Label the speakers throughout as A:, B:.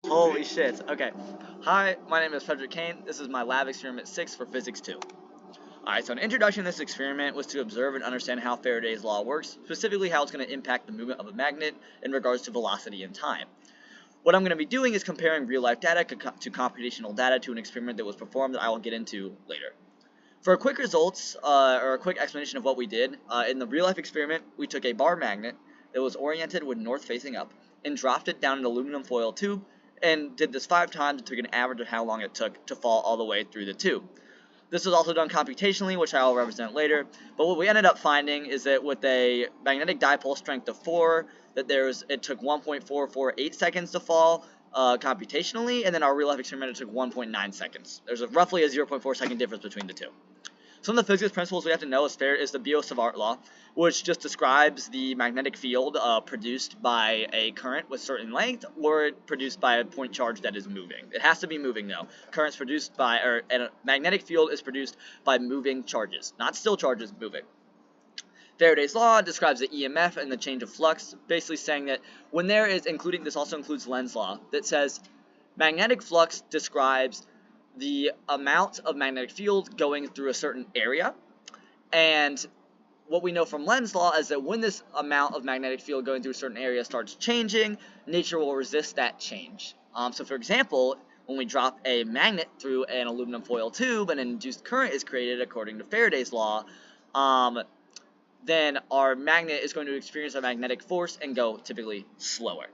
A: Holy shit. Okay. Hi, my name is Frederick Kane. This is my lab experiment 6 for Physics 2. Alright, so an introduction to this experiment was to observe and understand how Faraday's law works, specifically how it's going to impact the movement of a magnet in regards to velocity and time. What I'm going to be doing is comparing real-life data to computational data to an experiment that was performed that I will get into later. For a quick results, or a quick explanation of what we did, in the real-life experiment, we took a bar magnet that was oriented with north facing up and dropped it down an aluminum foil tube and did this 5 times and took an average of how long it took to fall all the way through the tube. This was also done computationally, which I will represent later, but what we ended up finding is that with a magnetic dipole strength of 4, that it took 1.448 seconds to fall computationally, and then our real-life experiment took 1.9 seconds. There's roughly a 0.4 second difference between the two. Some of the physics principles we have to know is the Biot-Savart law, which just describes the magnetic field produced by a current with certain length or produced by a point charge that is moving. It has to be moving though. Currents produced by, and a magnetic field is produced by moving charges, not still charges moving. Faraday's law describes the EMF and the change of flux, basically saying that when there is, this also includes Lenz's law, that says magnetic flux describes the amount of magnetic field going through a certain area, and what we know from Lenz's law is that when this amount of magnetic field going through a certain area starts changing, nature will resist that change. So for example, when we drop a magnet through an aluminum foil tube and an induced current is created according to Faraday's law, then our magnet is going to experience a magnetic force and go typically slower.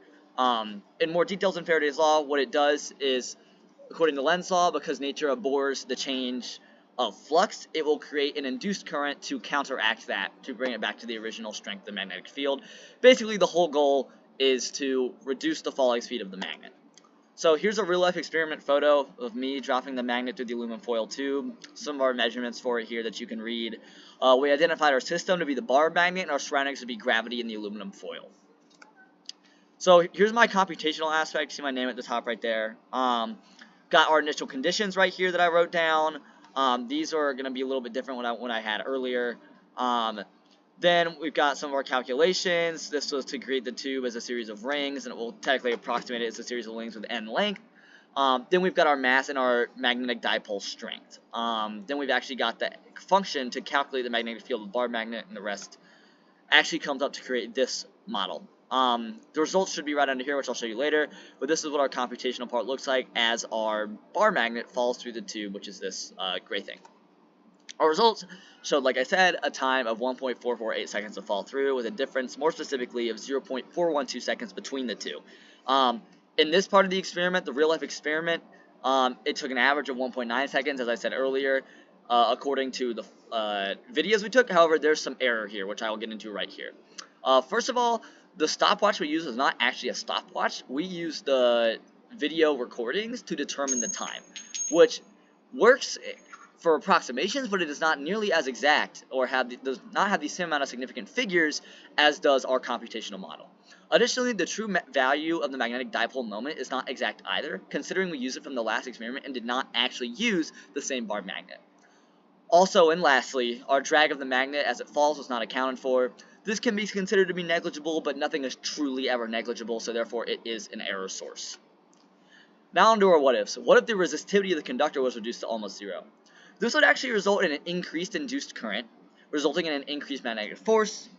A: In more details in Faraday's law, what it does is, according to Lenz's law, because nature abhors the change of flux, it will create an induced current to counteract that, to bring it back to the original strength of the magnetic field. Basically, the whole goal is to reduce the falling speed of the magnet. So here's a real-life experiment photo of me dropping the magnet through the aluminum foil tube. Some of our measurements for it here that you can read. We identified our system to be the bar magnet and our surroundings to be gravity in the aluminum foil. So here's my computational aspect. See my name at the top right there. Got our initial conditions right here that I wrote down. These are going to be a little bit different what I had earlier. Then we've got some of our calculations. This was to create the tube as a series of rings, and it will technically approximate it as a series of rings with n length. Then we've got our mass and our magnetic dipole strength. Then we've actually got the function to calculate the magnetic field of the bar magnet, and the rest actually comes up to create this model. The results should be right under here, which I'll show you later, but this is what our computational part looks like as our bar magnet falls through the tube, which is this gray thing. Our results showed, like I said, a time of 1.448 seconds to fall through, with a difference, more specifically, of 0.412 seconds between the two. In this part of the experiment, the real-life experiment, it took an average of 1.9 seconds, as I said earlier, according to the videos we took. However, there's some error here, which I will get into right here. First of all, the stopwatch we use is not actually a stopwatch. We use the video recordings to determine the time, which works for approximations, but it is not nearly as exact or does not have the same amount of significant figures as does our computational model. Additionally, the true value of the magnetic dipole moment is not exact either, considering we used it from the last experiment and did not actually use the same bar magnet. Also, and lastly, our drag of the magnet as it falls was not accounted for. This can be considered to be negligible, but nothing is truly ever negligible, so therefore it is an error source. Now onto our what-ifs. What if the resistivity of the conductor was reduced to almost 0? This would actually result in an increased induced current, resulting in an increased magnetic force.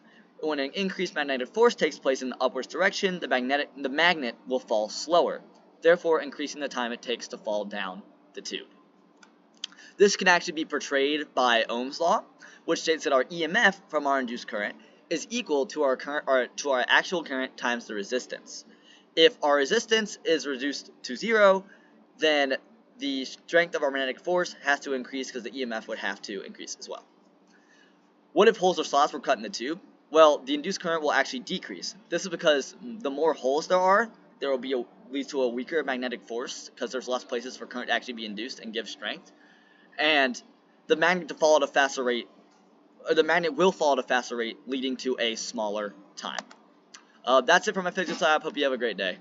A: When an increased magnetic force takes place in the upwards direction, the magnet will fall slower, therefore increasing the time it takes to fall down the tube. This can actually be portrayed by Ohm's law, which states that our EMF from our induced current is equal to our actual current times the resistance. If our resistance is reduced to 0, then the strength of our magnetic force has to increase because the EMF would have to increase as well. What if holes or slots were cut in the tube? Well, the induced current will actually decrease. This is because the more holes there are, there will lead to a weaker magnetic force because there's less places for current to actually be induced and give strength. And the magnet will fall at a faster rate, leading to a smaller time. That's it for my physics lab. Hope you have a great day.